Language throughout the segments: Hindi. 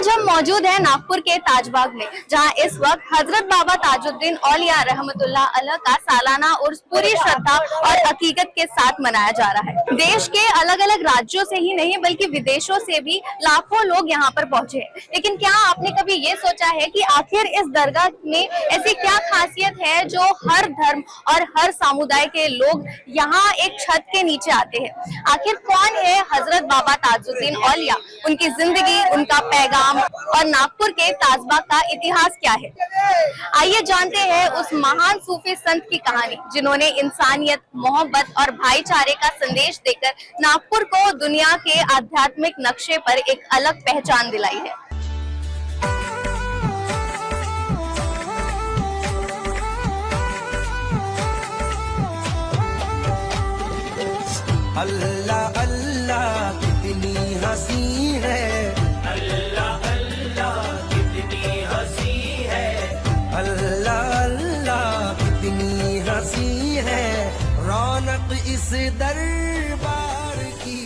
आज हम मौजूद हैं नागपुर के ताजबाग में, जहां इस वक्त हजरत बाबा ताजुद्दीन औलिया रहमतुल्लाह अलैह का सालाना उर्स पूरी श्रद्धा और हकीकत के साथ मनाया जा रहा है। देश के अलग अलग राज्यों से ही नहीं बल्कि विदेशों से भी लाखों लोग यहां पर पहुंचे हैं। लेकिन क्या आपने कभी ये सोचा है कि आखिर इस दरगाह में ऐसी क्या खासियत है जो हर धर्म और हर समुदाय के लोग यहाँ एक छत के नीचे आते हैं? आखिर कौन है हजरत बाबा ताजुद्दीन औलिया, उनकी जिंदगी, उनका पैगाम और नागपुर के ताजबाग का इतिहास क्या है? आइए जानते हैं उस महान सूफी संत की कहानी जिन्होंने इंसानियत, मोहब्बत और भाईचारे का संदेश देकर नागपुर को दुनिया के आध्यात्मिक नक्शे पर एक अलग पहचान दिलाई है। अल्लाह अल्लाह कितनी हंसी है, अल्लाह अल्लाह कितनी हंसी है, अल्लाह अल्लाह कितनी हंसी है, रौनक इस दरबार की।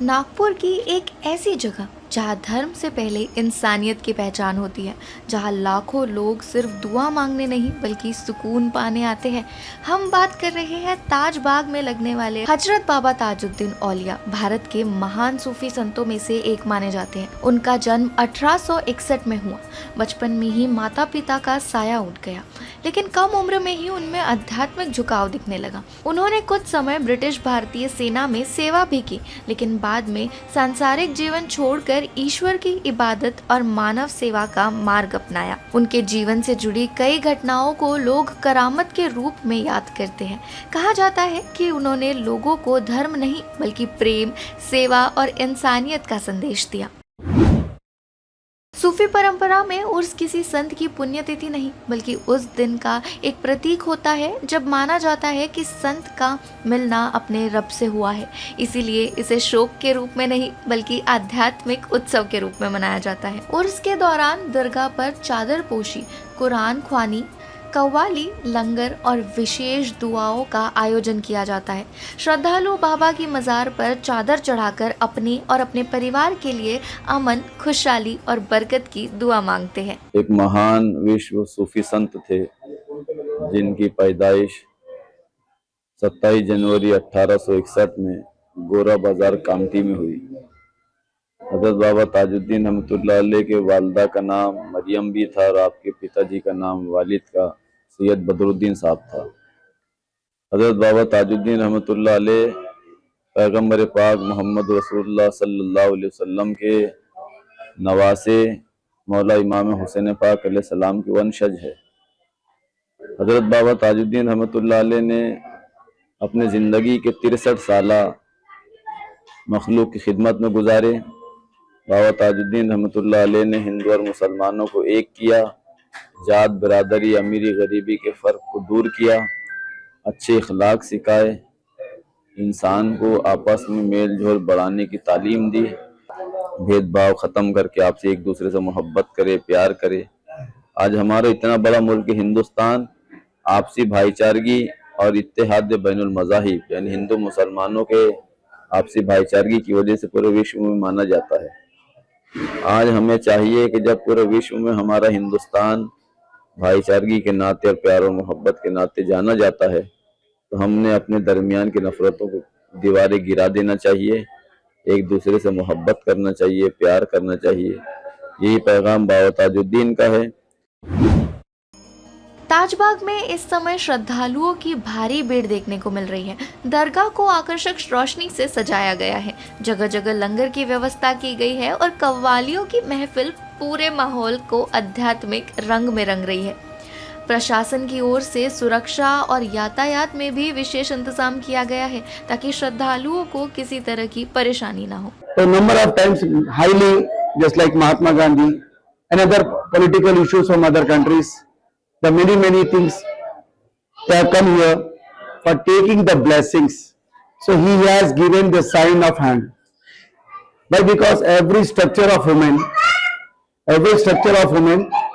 नागपुर की एक ऐसी जगह जहाँ धर्म से पहले इंसानियत की पहचान होती है, जहाँ लाखों लोग सिर्फ दुआ मांगने नहीं बल्कि सुकून पाने आते हैं। हम बात कर रहे हैं ताजबाग में लगने वाले हजरत बाबा ताजुद्दीन औलिया। भारत के महान सूफी संतों में से एक माने जाते हैं। उनका जन्म 1861 में हुआ। बचपन में ही माता पिता का साया उठ गया, लेकिन कम उम्र में ही उनमें आध्यात्मिक झुकाव दिखने लगा। उन्होंने कुछ समय ब्रिटिश भारतीय सेना में सेवा भी की, लेकिन बाद में सांसारिक जीवन छोड़कर ईश्वर की इबादत और मानव सेवा का मार्ग अपनाया। उनके जीवन से जुड़ी कई घटनाओं को लोग करामत के रूप में याद करते हैं। कहा जाता है कि उन्होंने लोगों को धर्म नहीं बल्कि प्रेम, सेवा और इंसानियत का संदेश दिया। सूफी परंपरा में उर्स किसी संत की पुण्यतिथि नहीं बल्कि उस दिन का एक प्रतीक होता है जब माना जाता है कि संत का मिलना अपने रब से हुआ है। इसीलिए इसे शोक के रूप में नहीं बल्कि आध्यात्मिक उत्सव के रूप में मनाया जाता है। उर्स के दौरान दरगाह पर चादर पोशी, कुरान ख्वानी, कव्वाली, लंगर और विशेष दुआओं का आयोजन किया जाता है। श्रद्धालु बाबा की मज़ार पर चादर चढ़ाकर अपने और अपने परिवार के लिए अमन, खुशहाली और बरकत की दुआ मांगते हैं। एक महान विश्व सूफी संत थे जिनकी पैदाइश 27 जनवरी 1861 में गोरा बाजार कामठी में हुई। हजरत बाबा ताजुद्दीन रहमतुल्लाह अलैह के वालिदा का नाम मरियम भी था और आपके पिताजी का नाम वालिद का सैयद बदरुद्दीन साहब था। हजरत बाबा ताजुद्दीन रहमतुल्लाह अलैह पैगम्बर पाक मोहम्मद रसूलुल्लाह सल्लल्लाहु अलैहि वसल्लम के नवासे मौला इमाम हुसैन पाक अलैहिस्सलाम के वंशज है। हजरत बाबा ताजुद्दीन रहमतुल्लाह अलैह ने अपने ज़िंदगी के 63 साल मखलूक की खिदमत में गुजारे। बाबा ताजुद्दीन रहमतुल्लाह अलैह ने हिंदू और मुसलमानों को एक किया, जात, बरादरी, अमीरी, गरीबी के फ़र्क को दूर किया, अच्छे अखलाक सिखाए, इंसान को आपस में मेल जोल बढ़ाने की तालीम दी, भेदभाव ख़त्म करके आपसे एक दूसरे से मोहब्बत करे, प्यार करे। आज हमारा इतना बड़ा मुल्क हिंदुस्तान आपसी भाईचारगी और इत्तेहाद बैनुल मज़ाहिब यानी हिंदू मुसलमानों के आपसी भाईचारगी की वजह से पूरे विश्व में माना जाता है। आज हमें चाहिए कि जब पूरे विश्व में हमारा हिंदुस्तान भाईचारगी के नाते और प्यार और मोहब्बत के नाते जाना जाता है, तो हमने अपने दरमियान की नफरतों को दीवारें गिरा देना चाहिए, एक दूसरे से मोहब्बत करना चाहिए, प्यार करना चाहिए। यही पैगाम बाबा ताजुद्दीन का है। ताजबाग में इस समय श्रद्धालुओं की भारी भीड़ देखने को मिल रही है। दरगाह को आकर्षक रोशनी से सजाया गया है, जगह जगह लंगर की व्यवस्था की गई है और कव्वालियों की महफिल पूरे माहौल को आध्यात्मिक रंग में रंग रही है। प्रशासन की ओर से सुरक्षा और यातायात में भी विशेष इंतजाम किया गया है ताकि श्रद्धालुओं को किसी तरह की परेशानी ना हो। So number of times highly, just like Mahatma Gandhi and other political issues from other countries, the many things they have come here for taking the blessings. So he has given the sign of hand. Why? Because every structure of woman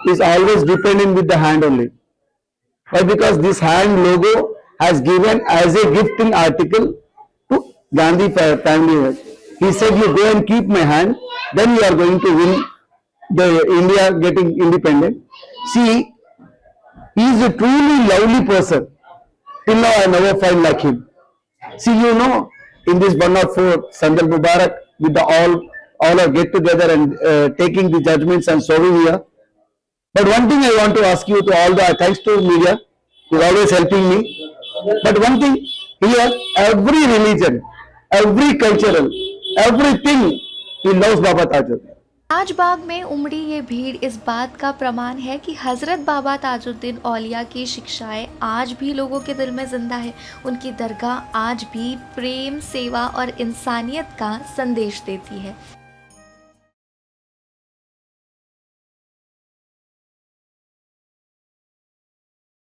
is always dependent with the hand only. Why? Because this hand logo has given as a gifting article to Gandhi family. He said, you go and keep my hand, then you are going to win the India getting independent. See, he is a truly lovely person. Till now I never find like him. See, you know, in this 104, Sandal Mubarak, with the all are get together and taking the judgments and serving here. But one thing I want to ask you to all the, thanks to media, who is always helping me. But one thing, here, every religion, every cultural, everything, he loves Baba Tajuddin. Tajbagh में उमड़ी ये भीड़ इस बात का प्रमाण है कि हज़रत बाबा ताजुद्दीन औलिया की शिक्षाएं आज भी लोगों के दिल में जिंदा है। उनकी दरगाह आज भी प्रेम, सेवा और इंसानियत का संदेश देती है।